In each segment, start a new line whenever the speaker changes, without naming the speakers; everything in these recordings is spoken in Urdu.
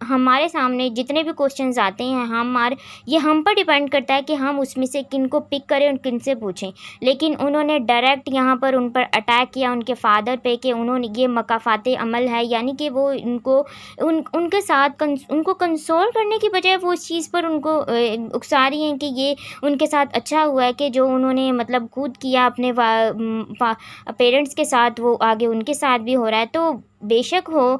ہمارے سامنے جتنے بھی کوشچنز آتے ہیں یہ ہم پر ڈیپینڈ کرتا ہے کہ ہم اس میں سے کن کو پک کریں اور کن سے پوچھیں، لیکن انہوں نے ڈائریکٹ یہاں پر ان پر اٹیک کیا ان کے فادر پہ کہ انہوں نے یہ مکافات عمل ہے، یعنی کہ وہ ان کے ساتھ ان کو کنسول کرنے کی بجائے وہ اس چیز پر ان کو اکسا رہی ہیں کہ یہ ان کے ساتھ اچھا ہوا ہے کہ جو انہوں نے مطلب خود کیا اپنے پیرنٹس کے ساتھ، وہ آگے ان کے ساتھ بھی ہو رہا ہے۔ تو بے شک ہو،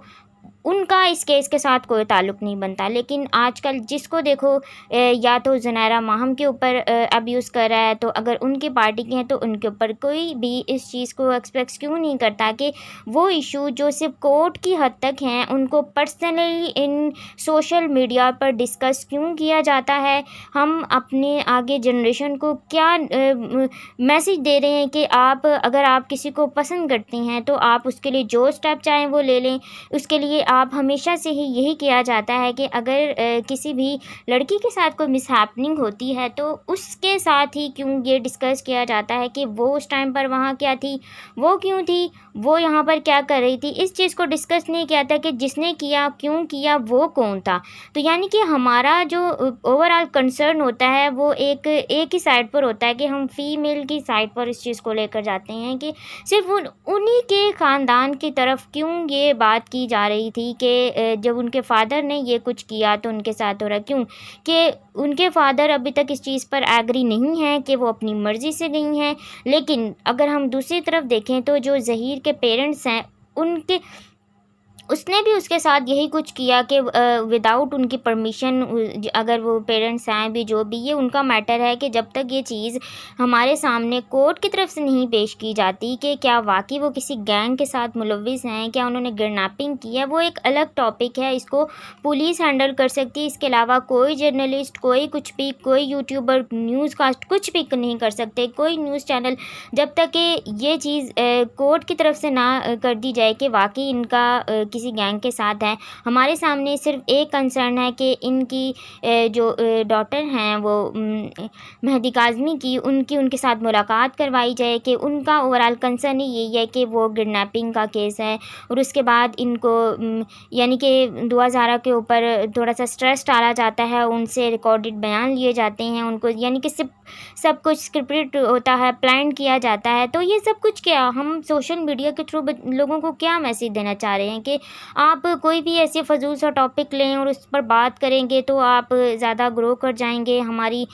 ان کا اس کیس کے ساتھ کوئی تعلق نہیں بنتا، لیکن آج کل جس کو دیکھو یا تو زنیرہ ماہم کے اوپر ابیوز کر رہا ہے، تو اگر ان کی پارٹی کے ہیں تو ان کے اوپر کوئی بھی اس چیز کو ایکسپیکٹ کیوں نہیں کرتا کہ وہ ایشو جو صرف کورٹ کی حد تک ہیں ان کو پرسنلی ان سوشل میڈیا پر ڈسکس کیوں کیا جاتا ہے۔ ہم اپنے آگے جنریشن کو کیا میسج دے رہے ہیں کہ اگر آپ کسی کو پسند کرتے ہیں تو آپ اس کے لیے جو اسٹیپ چاہیں وہ لے لیں۔ اس کے لیے آپ ہمیشہ سے ہی یہی کیا جاتا ہے کہ اگر کسی بھی لڑکی کے ساتھ کوئی مس ہیپننگ ہوتی ہے تو اس کے ساتھ ہی کیوں یہ ڈسکس کیا جاتا ہے کہ وہ اس ٹائم پر وہاں کیا تھی، وہ کیوں تھی، وہ یہاں پر کیا کر رہی تھی۔ اس چیز کو ڈسکس نہیں کیا تھا کہ جس نے کیا، کیوں کیا، وہ کون تھا۔ تو یعنی کہ ہمارا جو اوور آل کنسرن ہوتا ہے وہ ایک ہی سائڈ پر ہوتا ہے کہ ہم فیمیل کی سائڈ پر اس چیز کو لے کر جاتے ہیں کہ صرف انہی کے خاندان کی طرف کیوں یہ بات کی جا رہی تھی کہ جب ان کے فادر نے یہ کچھ کیا تو ان کے ساتھ ہو رہا، کیوں کہ ان کے فادر ابھی تک اس چیز پر ایگری نہیں ہیں کہ وہ اپنی مرضی سے گئی ہیں۔ لیکن اگر ہم دوسری طرف دیکھیں تو جو ظہیر کے پیرنٹس ہیں اس نے بھی اس کے ساتھ یہی کچھ کیا کہ وداؤٹ ان کی پرمیشن، اگر وہ پیرنٹس ہیں بھی جو بھی، یہ ان کا میٹر ہے کہ جب تک یہ چیز ہمارے سامنے کورٹ کی طرف سے نہیں پیش کی جاتی کہ کیا واقعی وہ کسی گینگ کے ساتھ ملوث ہیں، کیا انہوں نے کڈنیپنگ کی ہے، وہ ایک الگ ٹاپک ہے، اس کو پولیس ہینڈل کر سکتی ہے۔ اس کے علاوہ کوئی جرنلسٹ، کوئی یوٹیوبر، نیوز کاسٹ کچھ بھی نہیں کر سکتے، کوئی نیوز چینل، جب تک کہ یہ چیز کورٹ کی طرف سے نہ کر دی جائے کہ واقعی ان کا کسی گینگ کے ساتھ ہے۔ ہمارے سامنے صرف ایک کنسرن ہے کہ ان کی جو ڈاٹر ہیں وہ مہدی کاظمی کی ان کے ساتھ ملاقات کروائی جائے، کہ ان کا اوور آل کنسرن ہی یہی ہے کہ وہ کڈنیپنگ کا کیس ہے، اور اس کے بعد ان کو یعنی کہ دعا زارا کے اوپر تھوڑا سا سٹریس ڈالا جاتا ہے، ان سے ریکارڈڈ بیان لیے جاتے ہیں، ان کو یعنی کہ سب کچھ اسکرپٹ ہوتا ہے، پلان کیا جاتا ہے۔ تو یہ سب کچھ کیا ہم سوشل میڈیا کے تھرو لوگوں کو کیا میسج دینا چاہ رہے ہیں کہ آپ کوئی بھی ایسے فضول سا ٹاپک لیں اور اس پر بات کریں گے تو آپ زیادہ گرو کر جائیں گے۔ ہماری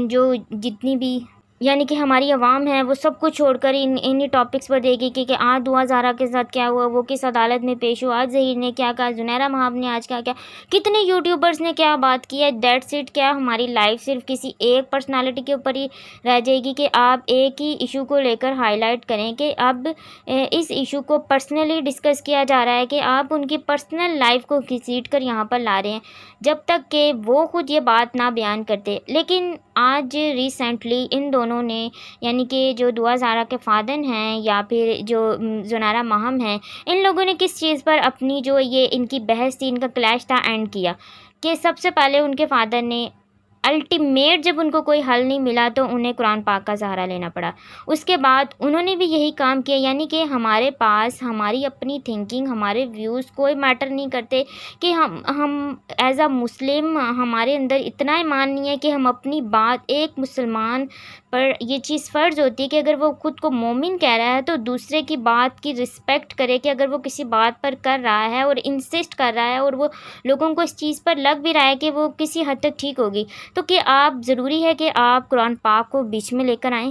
جو جتنی بھی یعنی کہ ہماری عوام ہے وہ سب کچھ چھوڑ کر انہی ٹاپکس پر دے گی کہ آج دعا زارا کے ساتھ کیا ہوا، وہ کس عدالت میں پیش ہوا، آج ظہیر نے کیا کہا، زنیرہ ماہب نے آج کیا کیا، کتنے یوٹیوبرز نے کیا بات کی ہے۔ That's it. کیا ہماری لائف صرف کسی ایک پرسنالٹی کے اوپر ہی رہ جائے گی کہ آپ ایک ہی ایشو کو لے کر ہائی لائٹ کریں کہ اب اس ایشو کو پرسنلی ڈسکس کیا جا رہا ہے کہ آپ ان کی پرسنل لائف کو گھسیٹ کر یہاں پر لا رہے ہیں، جب تک کہ وہ خود یہ بات نہ بیان کرتے۔ لیکن آج ریسنٹلی ان دونوں نے یعنی کہ جو دعا زارا کے فادر ہیں یا پھر جو زنیرہ ماہم ہیں، ان لوگوں نے کس چیز پر اپنی جو یہ ان کی بحث تھی، ان کا کلیش تھا، اینڈ کیا کہ سب سے پہلے ان کے فادر نے الٹیمیٹ جب ان کو کوئی حل نہیں ملا تو انہیں قرآن پاک کا سہارا لینا پڑا۔ اس کے بعد انہوں نے بھی یہی کام کیا، یعنی کہ ہمارے پاس ہماری اپنی تھنکنگ، ہمارے ویوز کوئی میٹر نہیں کرتے کہ ہم ایز اے مسلم ہمارے اندر اتنا ایمان نہیں ہے کہ ہم اپنی بات، ایک مسلمان پر یہ چیز فرض ہوتی ہے کہ اگر وہ خود کو مومن کہہ رہا ہے تو دوسرے کی بات کی رسپیکٹ کرے، کہ اگر وہ کسی بات پر کر رہا ہے اور انسسٹ کر رہا ہے اور وہ لوگوں کو اس چیز پر لگ بھی رہا ہے کہ وہ کسی حد تک ٹھیک ہوگی، تو کہ آپ ضروری ہے کہ آپ قرآن پاک کو بیچ میں لے کر آئیں۔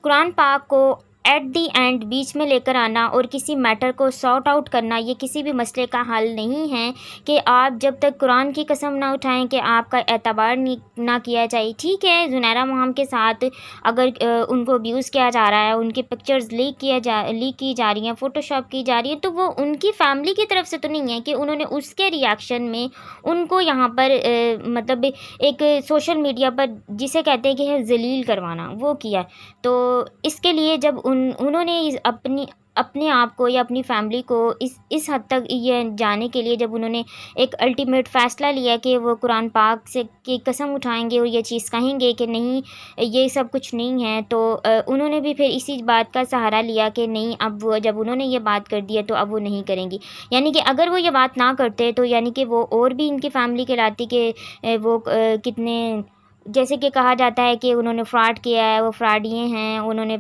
قرآن پاک کو ایٹ دی اینڈ بیچ میں لے کر آنا اور کسی میٹر کو سارٹ آؤٹ کرنا یہ کسی بھی مسئلے کا حل نہیں ہے کہ آپ جب تک قرآن کی قسم نہ اٹھائیں کہ آپ کا اعتبار نہ کیا جائے۔ ٹھیک ہے، زنیرہ ماہم کے ساتھ اگر ان کو ابیوز کیا جا رہا ہے، ان کی پکچرز لیک کی جا رہی ہیں، فوٹو شاپ کی جا رہی ہے، تو وہ ان کی فیملی کی طرف سے تو نہیں ہے کہ انہوں نے اس کے ریاکشن میں ان کو یہاں پر مطلب ایک سوشل میڈیا پر جسے کہتے ہیں کہ ذلیل کروانا وہ کیا۔ تو اس کے لیے جب انہوں نے اپنے آپ کو یا اپنی فیملی کو اس حد تک یہ جانے کے لیے جب انہوں نے ایک الٹیمیٹ فیصلہ لیا کہ وہ قرآن پاک سے کی قسم اٹھائیں گے اور یہ چیز کہیں گے کہ نہیں یہ سب کچھ نہیں ہے، تو انہوں نے بھی پھر اسی بات کا سہارا لیا کہ نہیں، اب وہ جب انہوں نے یہ بات کر دی ہے تو اب وہ نہیں کریں گی. یعنی کہ اگر وہ یہ بات نہ کرتے تو یعنی کہ وہ اور بھی ان کی فیملی کہلاتی کہ وہ کتنے، جیسے کہ کہا جاتا ہے کہ انہوں نے فراڈ کیا ہے، وہ فراڈ یہ ہیں، انہوں نے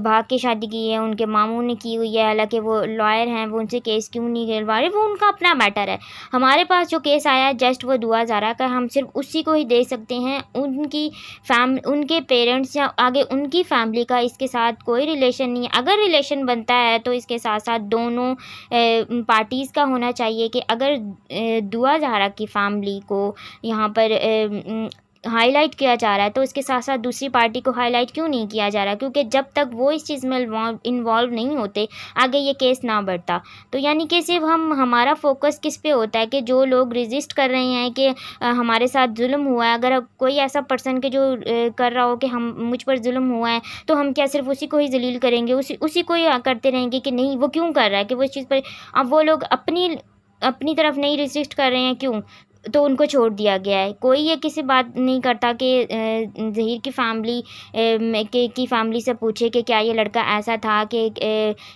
بھاگ کے شادی کی ہے، ان کے ماموں نے کی ہوئی ہے، حالانکہ وہ لائر ہیں، وہ ان سے کیس کیوں نہیں کروا رہے، وہ ان کا اپنا میٹر ہے. ہمارے پاس جو کیس آیا ہے جسٹ وہ دعا زارا کا، ہم صرف اسی کو ہی دے سکتے ہیں. ان کے پیرنٹس یا آگے ان کی فیملی کا اس کے ساتھ کوئی ریلیشن نہیں ہے. اگر ریلیشن بنتا ہے تو اس کے ساتھ ساتھ دونوں پارٹیز کا ہونا چاہیے کہ اگر دعا زہرا کی فیملی کو یہاں پر ہائی لائٹ کیا جا رہا ہے تو اس کے ساتھ ساتھ دوسری پارٹی کو ہائی لائٹ کیوں نہیں کیا جا رہا، کیونکہ جب تک وہ اس چیز میں انوالو نہیں ہوتے آگے یہ کیس نہ بڑھتا. تو یعنی کہ صرف ہمارا فوکس کس پہ ہوتا ہے کہ جو لوگ ریزسٹ کر رہے ہیں کہ ہمارے ساتھ ظلم ہوا ہے، اگر کوئی ایسا پرسن کہ جو کر رہا ہو کہ مجھ پر ظلم ہوا ہے تو ہم کیا صرف اسی کو ہی ذلیل کریں گے، اسی کو ہی کرتے رہیں گے کہ نہیں وہ کیوں کر رہا ہے، کہ وہ اس چیز پر اب وہ لوگ اپنی طرف نہیں ریزسٹ کر رہے ہیں کیوں، تو ان کو چھوڑ دیا گیا ہے. کوئی یہ کسی بات نہیں کرتا کہ ظہیر کی فیملی کی فیملی سے پوچھے کہ کیا یہ لڑکا ایسا تھا کہ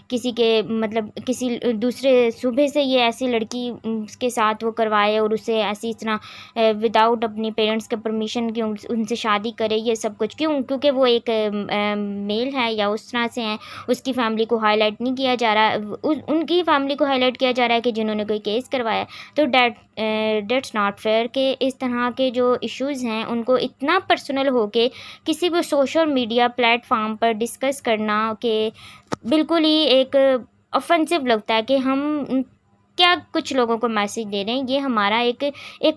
کسی کے مطلب کسی دوسرے صوبے سے یہ ایسی لڑکی اس کے ساتھ وہ کروائے اور اسے ایسی اس طرح وداؤٹ اپنی پیرنٹس کے پرمیشن کی ان سے شادی کرے، یہ سب کچھ کیوں، کیونکہ وہ ایک میل ہے یا اس طرح سے ہیں. اس کی فیملی کو ہائی لائٹ نہیں کیا جا رہا، ان کی فیملی کو ہائی لائٹ کیا جا رہا ہے کہ جنہوں نے کوئی کیس کروایا. تو دیٹس ناٹ فیئر کہ اس طرح کے جو ایشوز ہیں ان کو اتنا پرسنل ہو کے کسی بھی سوشل میڈیا پلیٹ فارم پر ڈسکس کرنا کہ بالکل ہی ایک آفینسو لگتا ہے کہ ہم کیا کچھ لوگوں کو میسج دے رہے ہیں. یہ ہمارا ایک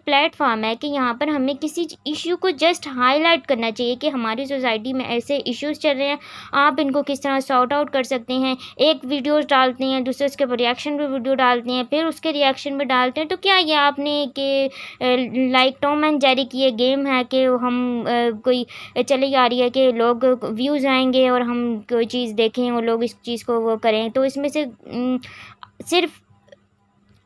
پلیٹ فارم ہے کہ یہاں پر ہمیں کسی ایشو کو جسٹ ہائی لائٹ کرنا چاہیے کہ ہماری سوسائٹی میں ایسے ایشوز چل رہے ہیں، آپ ان کو کس طرح سارٹ آؤٹ کر سکتے ہیں. ایک ویڈیوز ڈالتے ہیں، دوسرے اس کے ریئیکشن پہ ویڈیو ڈالتے ہیں، پھر اس کے ریئیکشن پہ ڈالتے ہیں. تو کیا یہ آپ نے کہ لائک ٹام اینڈ جیری کی یہ گیم ہے کہ ہم کوئی چلی آ رہی ہے کہ لوگ ویوز آئیں گے اور ہم کوئی چیز دیکھیں اور لوگ اس چیز کو وہ کریں. تو اس میں سے صرف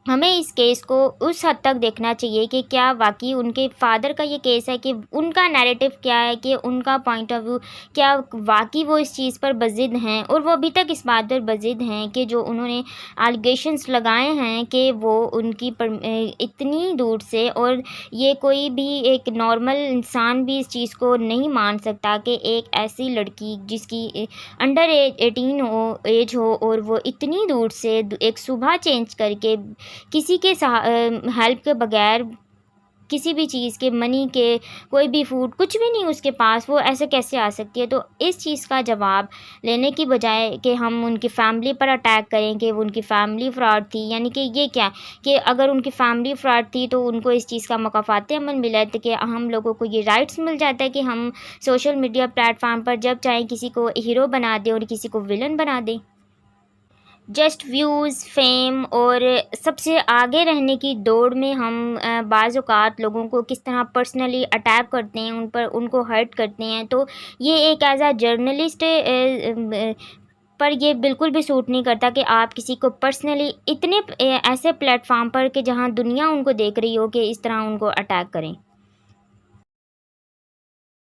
ہمیں اس کیس کو اس حد تک دیکھنا چاہیے کہ کیا واقعی ان کے فادر کا یہ کیس ہے، کہ ان کا نیریٹو کیا ہے، کہ ان کا پوائنٹ آف ویو کیا واقعی وہ اس چیز پر بضد ہیں، اور وہ ابھی تک اس بات پر بضد ہیں کہ جو انہوں نے الگیشنس لگائے ہیں کہ وہ ان کی اتنی دور سے، اور یہ کوئی بھی ایک نارمل انسان بھی اس چیز کو نہیں مان سکتا کہ ایک ایسی لڑکی جس کی انڈر 18 ایج ہو اور وہ اتنی دور سے ایک صبح چینج کر کے کسی کے ہیلپ کے بغیر، کسی بھی چیز کے منی کے، کوئی بھی فوڈ کچھ بھی نہیں اس کے پاس، وہ ایسے کیسے آ سکتی ہے. تو اس چیز کا جواب لینے کی بجائے کہ ہم ان کی فیملی پر اٹیک کریں کہ وہ ان کی فیملی فراڈ تھی، یعنی کہ یہ کیا کہ اگر ان کی فیملی فراڈ تھی تو ان کو اس چیز کا مکافات عمل ملا ہے کہ ہم لوگوں کو یہ رائٹس مل جاتا ہے کہ ہم سوشل میڈیا پلیٹ فارم پر جب چاہیں کسی کو ہیرو بنا دیں اور کسی کو ولن بنا دیں. جسٹ ویوز، فیم اور سب سے آگے رہنے کی دوڑ میں ہم بعض اوقات لوگوں کو کس طرح پرسنلی اٹیک کرتے ہیں، ان کو ہرٹ کرتے ہیں. تو یہ ایک ایز اے جرنلسٹ پر یہ بالکل بھی سوٹ نہیں کرتا کہ آپ کسی کو پرسنلی اتنے ایسے پلیٹ فارم پر کہ جہاں دنیا ان کو دیکھ رہی ہو کہ اس طرح ان کو اٹیک کریں.